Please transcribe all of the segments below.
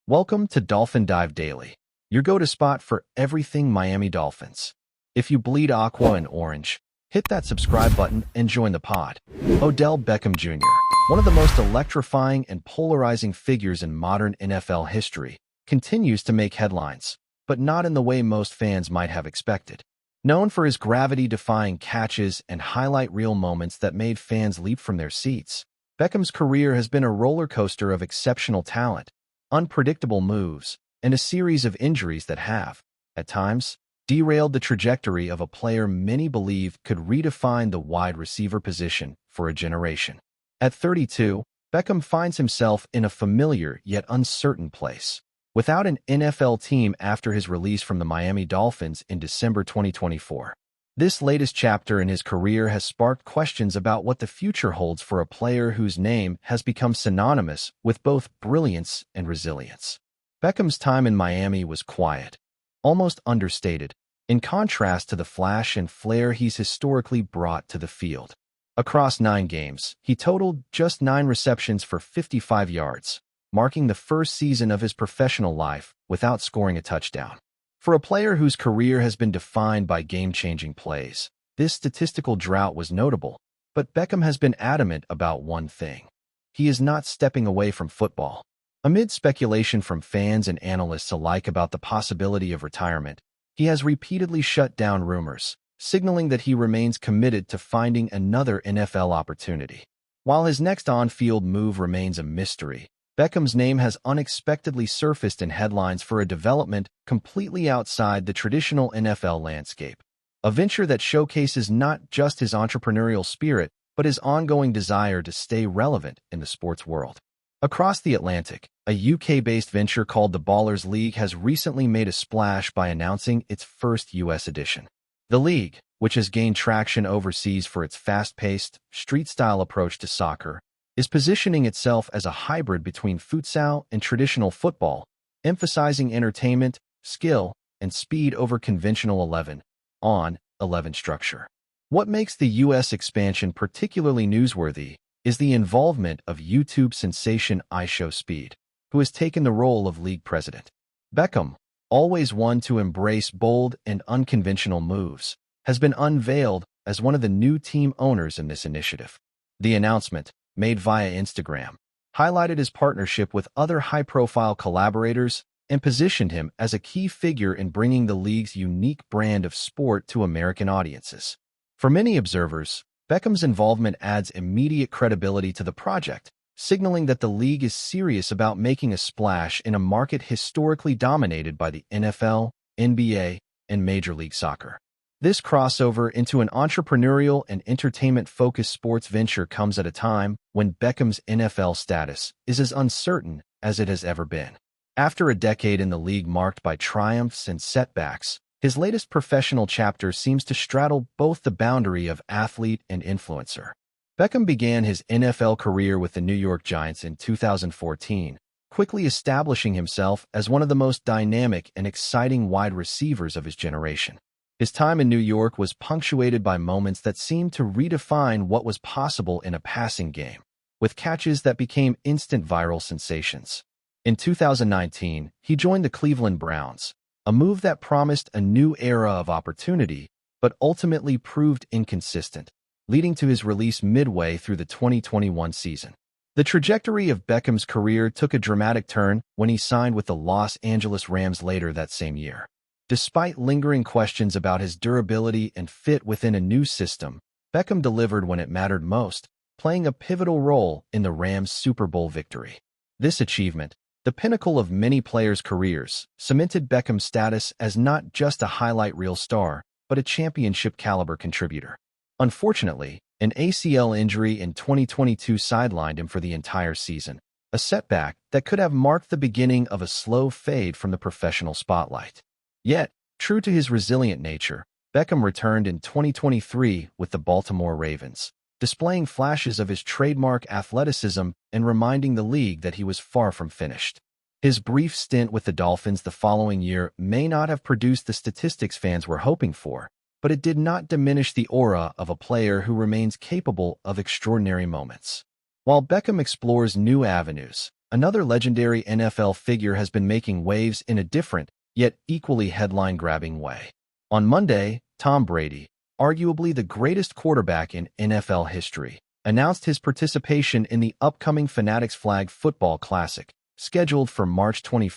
Welcome to Dolphin Dive Daily, your go-to spot for everything Miami Dolphins. If you bleed aqua and orange, hit that subscribe button and join the pod. Odell Beckham Jr., one of the most electrifying and polarizing figures in modern NFL history, continues to make headlines, but not in the way most fans might have expected. Known for his gravity-defying catches and highlight reel moments that made fans leap from their seats, Beckham's career has been a roller coaster of exceptional talent, unpredictable moves, and a series of injuries that have, at times, derailed the trajectory of a player many believed could redefine the wide receiver position for a generation. At 32, Beckham finds himself in a familiar yet uncertain place. Without an NFL team after his release from the Miami Dolphins in December 2024. This latest chapter in his career has sparked questions about what the future holds for a player whose name has become synonymous with both brilliance and resilience. Beckham's time in Miami was quiet, almost understated, in contrast to the flash and flair he's historically brought to the field. Across 9 games, he totaled just 9 receptions for 55 yards, marking the first season of his professional life without scoring a touchdown. For a player whose career has been defined by game-changing plays, this statistical drought was notable, but Beckham has been adamant about one thing. He is not stepping away from football. Amid speculation from fans and analysts alike about the possibility of retirement, he has repeatedly shut down rumors, signaling that he remains committed to finding another NFL opportunity. While his next on-field move remains a mystery, Beckham's name has unexpectedly surfaced in headlines for a development completely outside the traditional NFL landscape, a venture that showcases not just his entrepreneurial spirit, but his ongoing desire to stay relevant in the sports world. Across the Atlantic, a UK-based venture called the Ballers League has recently made a splash by announcing its first US edition. The league, which has gained traction overseas for its fast-paced, street-style approach to soccer, is positioning itself as a hybrid between futsal and traditional football, emphasizing entertainment, skill, and speed over conventional 11-on-11 structure. What makes the U.S. expansion particularly newsworthy is the involvement of YouTube sensation IShowSpeed, who has taken the role of league president. Beckham, always one to embrace bold and unconventional moves, has been unveiled as one of the new team owners in this initiative. The announcement, made via Instagram, highlighted his partnership with other high-profile collaborators and positioned him as a key figure in bringing the league's unique brand of sport to American audiences. For many observers, Beckham's involvement adds immediate credibility to the project, signaling that the league is serious about making a splash in a market historically dominated by the NFL, NBA, and Major League Soccer. This crossover into an entrepreneurial and entertainment-focused sports venture comes at a time when Beckham's NFL status is as uncertain as it has ever been. After a decade in the league marked by triumphs and setbacks, his latest professional chapter seems to straddle both the boundary of athlete and influencer. Beckham began his NFL career with the New York Giants in 2014, quickly establishing himself as one of the most dynamic and exciting wide receivers of his generation. His time in New York was punctuated by moments that seemed to redefine what was possible in a passing game, with catches that became instant viral sensations. In 2019, he joined the Cleveland Browns, a move that promised a new era of opportunity, but ultimately proved inconsistent, leading to his release midway through the 2021 season. The trajectory of Beckham's career took a dramatic turn when he signed with the Los Angeles Rams later that same year. Despite lingering questions about his durability and fit within a new system, Beckham delivered when it mattered most, playing a pivotal role in the Rams' Super Bowl victory. This achievement, the pinnacle of many players' careers, cemented Beckham's status as not just a highlight reel star, but a championship-caliber contributor. Unfortunately, an ACL injury in 2022 sidelined him for the entire season, a setback that could have marked the beginning of a slow fade from the professional spotlight. Yet, true to his resilient nature, Beckham returned in 2023 with the Baltimore Ravens, displaying flashes of his trademark athleticism and reminding the league that he was far from finished. His brief stint with the Dolphins the following year may not have produced the statistics fans were hoping for, but it did not diminish the aura of a player who remains capable of extraordinary moments. While Beckham explores new avenues, Another legendary NFL figure has been making waves in a different, yet equally headline-grabbing way. On Monday, Tom Brady, arguably the greatest quarterback in NFL history, announced his participation in the upcoming Fanatics Flag Football Classic, scheduled for March 21,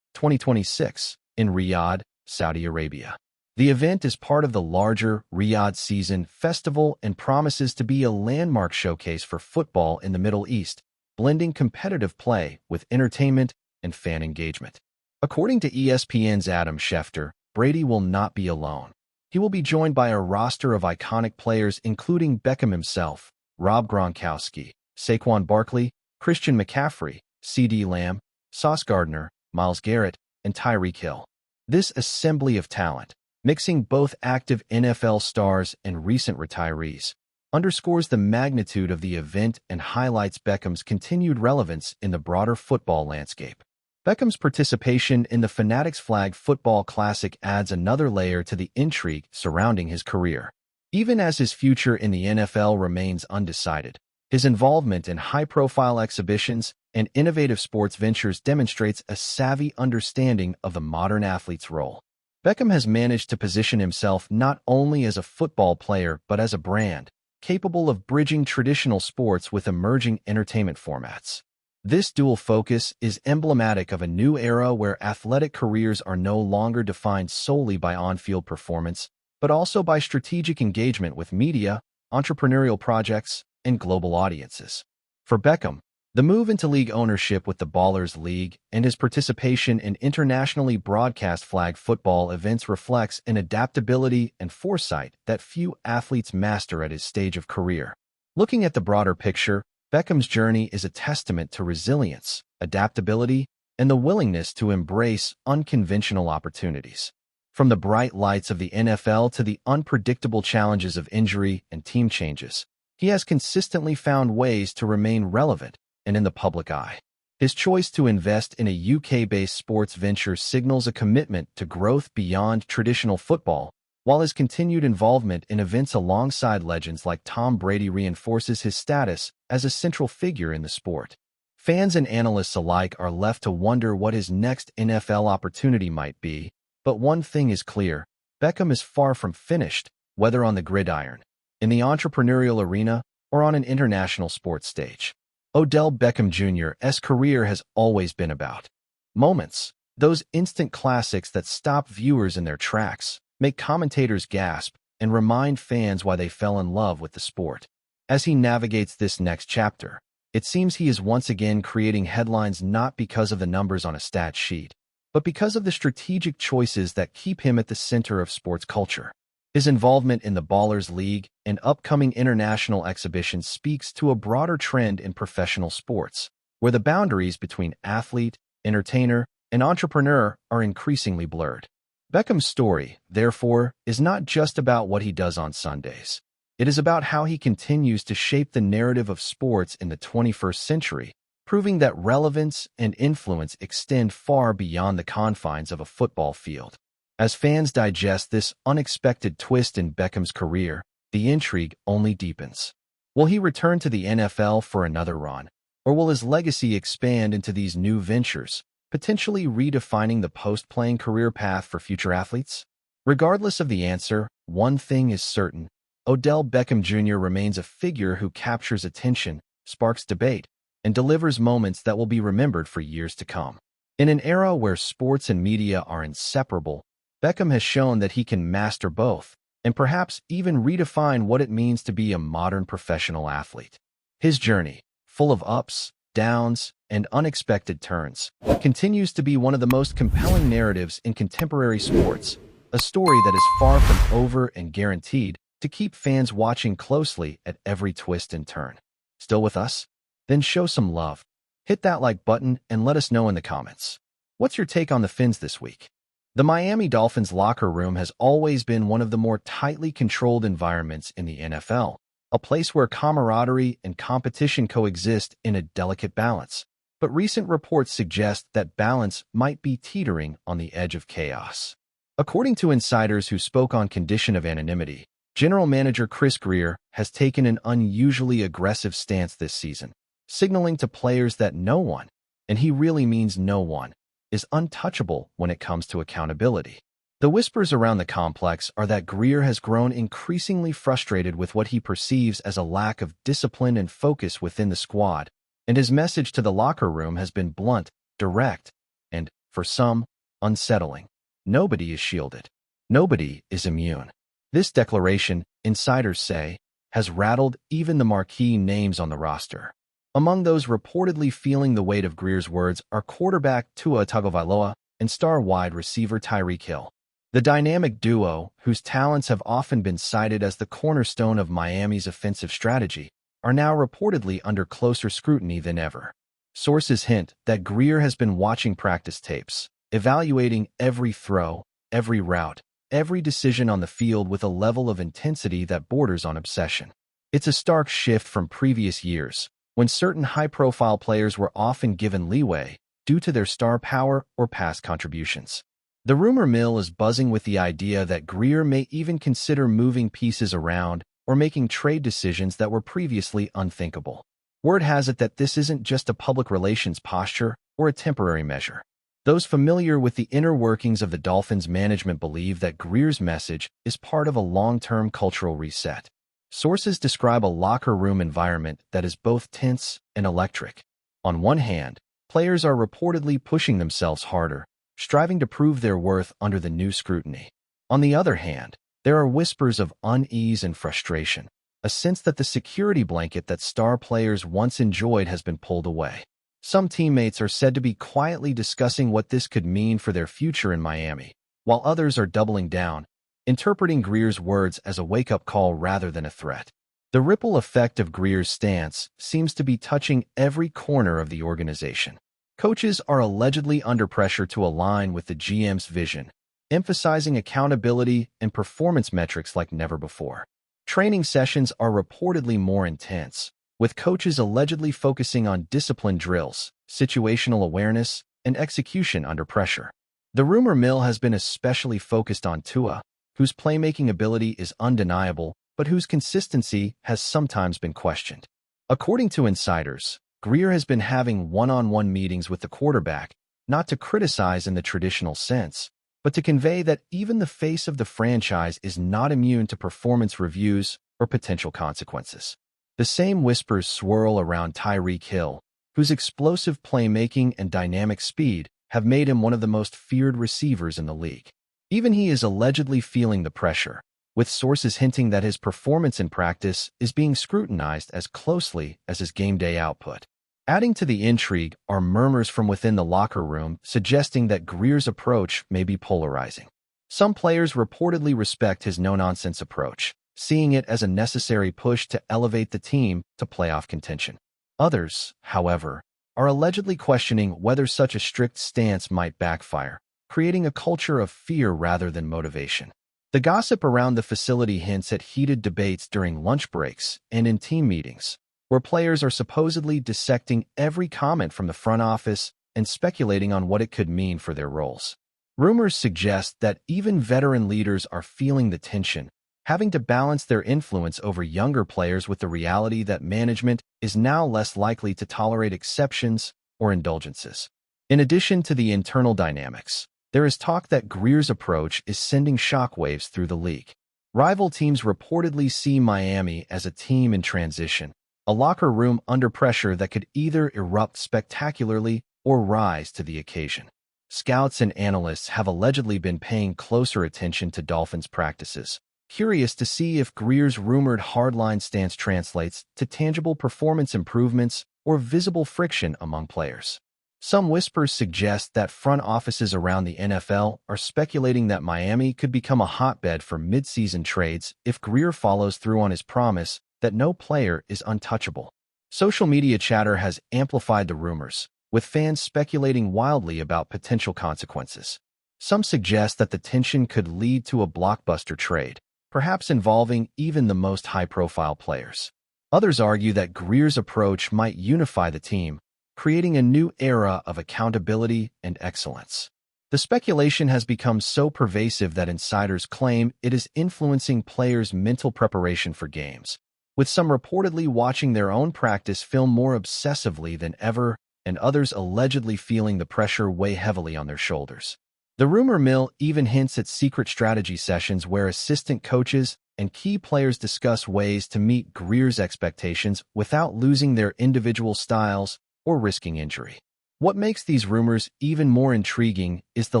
2026, in Riyadh, Saudi Arabia. The event is part of the larger Riyadh Season Festival and promises to be a landmark showcase for football in the Middle East, blending competitive play with entertainment and fan engagement. According to ESPN's Adam Schefter, Brady will not be alone. He will be joined by a roster of iconic players including Beckham himself, Rob Gronkowski, Saquon Barkley, Christian McCaffrey, CeeDee Lamb, Sauce Gardner, Myles Garrett, and Tyreek Hill. This assembly of talent, mixing both active NFL stars and recent retirees, underscores the magnitude of the event and highlights Beckham's continued relevance in the broader football landscape. Beckham's participation in the Fanatics Flag Football Classic adds another layer to the intrigue surrounding his career. Even as his future in the NFL remains undecided, his involvement in high-profile exhibitions and innovative sports ventures demonstrates a savvy understanding of the modern athlete's role. Beckham has managed to position himself not only as a football player but as a brand, capable of bridging traditional sports with emerging entertainment formats. This dual focus is emblematic of a new era where athletic careers are no longer defined solely by on-field performance, but also by strategic engagement with media, entrepreneurial projects, and global audiences. For Beckham, the move into league ownership with the Ballers League and his participation in internationally broadcast flag football events reflects an adaptability and foresight that few athletes master at his stage of career. Looking at the broader picture, Beckham's journey is a testament to resilience, adaptability, and the willingness to embrace unconventional opportunities. From the bright lights of the NFL to the unpredictable challenges of injury and team changes, he has consistently found ways to remain relevant and in the public eye. His choice to invest in a UK-based sports venture signals a commitment to growth beyond traditional football, while his continued involvement in events alongside legends like Tom Brady reinforces his status as a central figure in the sport. Fans and analysts alike are left to wonder what his next NFL opportunity might be, but one thing is clear: Beckham is far from finished, whether on the gridiron, in the entrepreneurial arena, or on an international sports stage. Odell Beckham Jr.'s career has always been about moments, those instant classics that stop viewers in their tracks, make commentators gasp, and remind fans why they fell in love with the sport. As he navigates this next chapter, it seems he is once again creating headlines not because of the numbers on a stat sheet, but because of the strategic choices that keep him at the center of sports culture. His involvement in the Ballers League and upcoming international exhibitions speaks to a broader trend in professional sports, where the boundaries between athlete, entertainer, and entrepreneur are increasingly blurred. Beckham's story, therefore, is not just about what he does on Sundays. It is about how he continues to shape the narrative of sports in the 21st century, proving that relevance and influence extend far beyond the confines of a football field. As fans digest this unexpected twist in Beckham's career, the intrigue only deepens. Will he return to the NFL for another run, or will his legacy expand into these new ventures, potentially redefining the post-playing career path for future athletes? Regardless of the answer, one thing is certain: Odell Beckham Jr. remains a figure who captures attention, sparks debate, and delivers moments that will be remembered for years to come. In an era where sports and media are inseparable, Beckham has shown that he can master both, and perhaps even redefine what it means to be a modern professional athlete. His journey, full of ups, downs, and unexpected turns, continues to be one of the most compelling narratives in contemporary sports, a story that is far from over and guaranteed to keep fans watching closely at every twist and turn. Still with us? Then show some love. Hit that like button and let us know in the comments. What's your take on the Fins this week? The Miami Dolphins locker room has always been one of the more tightly controlled environments in the NFL, a place where camaraderie and competition coexist in a delicate balance. But recent reports suggest that balance might be teetering on the edge of chaos. According to insiders who spoke on condition of anonymity, General Manager Grier has taken an unusually aggressive stance this season, signaling to players that no one, and he really means no one, is untouchable when it comes to accountability. The whispers around the complex are that Grier has grown increasingly frustrated with what he perceives as a lack of discipline and focus within the squad, and his message to the locker room has been blunt, direct, and, for some, unsettling. Nobody is shielded. Nobody is immune. This declaration, insiders say, has rattled even the marquee names on the roster. Among those reportedly feeling the weight of Grier's words are quarterback Tua Tagovailoa and star wide receiver Tyreek Hill. The dynamic duo, whose talents have often been cited as the cornerstone of Miami's offensive strategy, are now reportedly under closer scrutiny than ever. Sources hint that Grier has been watching practice tapes, evaluating every throw, every route, every decision on the field with a level of intensity that borders on obsession. It's a stark shift from previous years, when certain high-profile players were often given leeway due to their star power or past contributions. The rumor mill is buzzing with the idea that Grier may even consider moving pieces around or making trade decisions that were previously unthinkable. Word has it that this isn't just a public relations posture or a temporary measure. Those familiar with the inner workings of the Dolphins management believe that Grier's message is part of a long-term cultural reset. Sources describe a locker room environment that is both tense and electric. On one hand, players are reportedly pushing themselves harder, striving to prove their worth under the new scrutiny. On the other hand, there are whispers of unease and frustration, a sense that the security blanket that star players once enjoyed has been pulled away. Some teammates are said to be quietly discussing what this could mean for their future in Miami, while others are doubling down, interpreting Grier's words as a wake-up call rather than a threat. The ripple effect of Grier's stance seems to be touching every corner of the organization. Coaches are allegedly under pressure to align with the GM's vision, emphasizing accountability and performance metrics like never before. Training sessions are reportedly more intense, with coaches allegedly focusing on discipline drills, situational awareness, and execution under pressure. The rumor mill has been especially focused on Tua, whose playmaking ability is undeniable, but whose consistency has sometimes been questioned. According to insiders, Grier has been having one-on-one meetings with the quarterback, not to criticize in the traditional sense, but to convey that even the face of the franchise is not immune to performance reviews or potential consequences. The same whispers swirl around Tyreek Hill, whose explosive playmaking and dynamic speed have made him one of the most feared receivers in the league. Even he is allegedly feeling the pressure, with sources hinting that his performance in practice is being scrutinized as closely as his game-day output. Adding to the intrigue are murmurs from within the locker room suggesting that Grier's approach may be polarizing. Some players reportedly respect his no-nonsense approach, seeing it as a necessary push to elevate the team to playoff contention. Others, however, are allegedly questioning whether such a strict stance might backfire, creating a culture of fear rather than motivation. The gossip around the facility hints at heated debates during lunch breaks and in team meetings, where players are supposedly dissecting every comment from the front office and speculating on what it could mean for their roles. Rumors suggest that even veteran leaders are feeling the tension, having to balance their influence over younger players with the reality that management is now less likely to tolerate exceptions or indulgences. In addition to the internal dynamics, there is talk that Grier's approach is sending shockwaves through the league. Rival teams reportedly see Miami as a team in transition, a locker room under pressure that could either erupt spectacularly or rise to the occasion. Scouts and analysts have allegedly been paying closer attention to Dolphins practices, curious to see if Grier's rumored hardline stance translates to tangible performance improvements or visible friction among players. Some whispers suggest that front offices around the NFL are speculating that Miami could become a hotbed for mid-season trades if Grier follows through on his promise that no player is untouchable. Social media chatter has amplified the rumors, with fans speculating wildly about potential consequences. Some suggest that the tension could lead to a blockbuster trade, perhaps involving even the most high-profile players. Others argue that Grier's approach might unify the team, creating a new era of accountability and excellence. The speculation has become so pervasive that insiders claim it is influencing players' mental preparation for games, with some reportedly watching their own practice film more obsessively than ever and others allegedly feeling the pressure weigh heavily on their shoulders. The rumor mill even hints at secret strategy sessions where assistant coaches and key players discuss ways to meet Grier's expectations without losing their individual styles or risking injury. What makes these rumors even more intriguing is the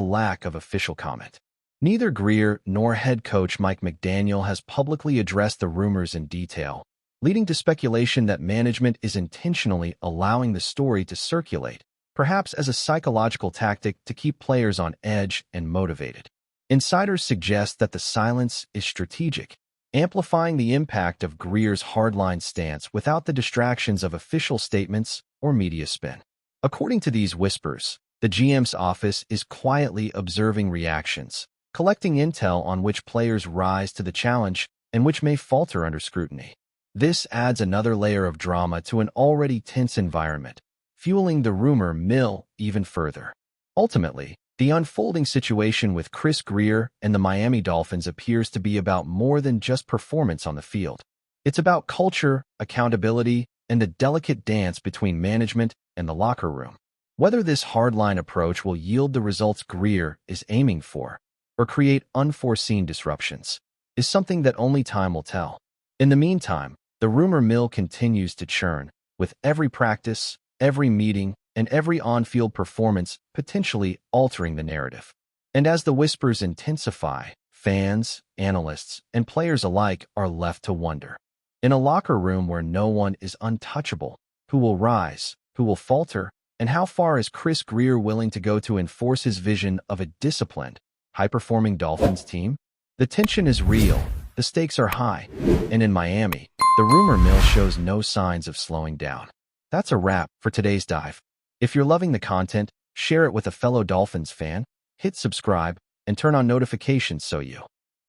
lack of official comment. Neither Grier nor head coach Mike McDaniel has publicly addressed the rumors in detail, leading to speculation that management is intentionally allowing the story to circulate, perhaps as a psychological tactic to keep players on edge and motivated. Insiders suggest that the silence is strategic, amplifying the impact of Grier's hardline stance without the distractions of official statements or media spin. According to these whispers, the GM's office is quietly observing reactions, collecting intel on which players rise to the challenge and which may falter under scrutiny. This adds another layer of drama to an already tense environment, fueling the rumor mill even further. Ultimately, the unfolding situation with Chris Grier and the Miami Dolphins appears to be about more than just performance on the field. It's about culture, accountability, and the delicate dance between management and the locker room. Whether this hardline approach will yield the results Grier is aiming for, or create unforeseen disruptions, is something that only time will tell. In the meantime, the rumor mill continues to churn, with every practice, every meeting, and every on-field performance potentially altering the narrative. And as the whispers intensify, fans, analysts, and players alike are left to wonder. In a locker room where no one is untouchable, who will rise, who will falter, and how far is Chris Grier willing to go to enforce his vision of a disciplined, high-performing Dolphins team? The tension is real, the stakes are high, and in Miami, the rumor mill shows no signs of slowing down. That's a wrap for today's dive. If you're loving the content, share it with a fellow Dolphins fan, hit subscribe, and turn on notifications so you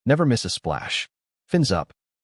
never miss a splash. Fins up.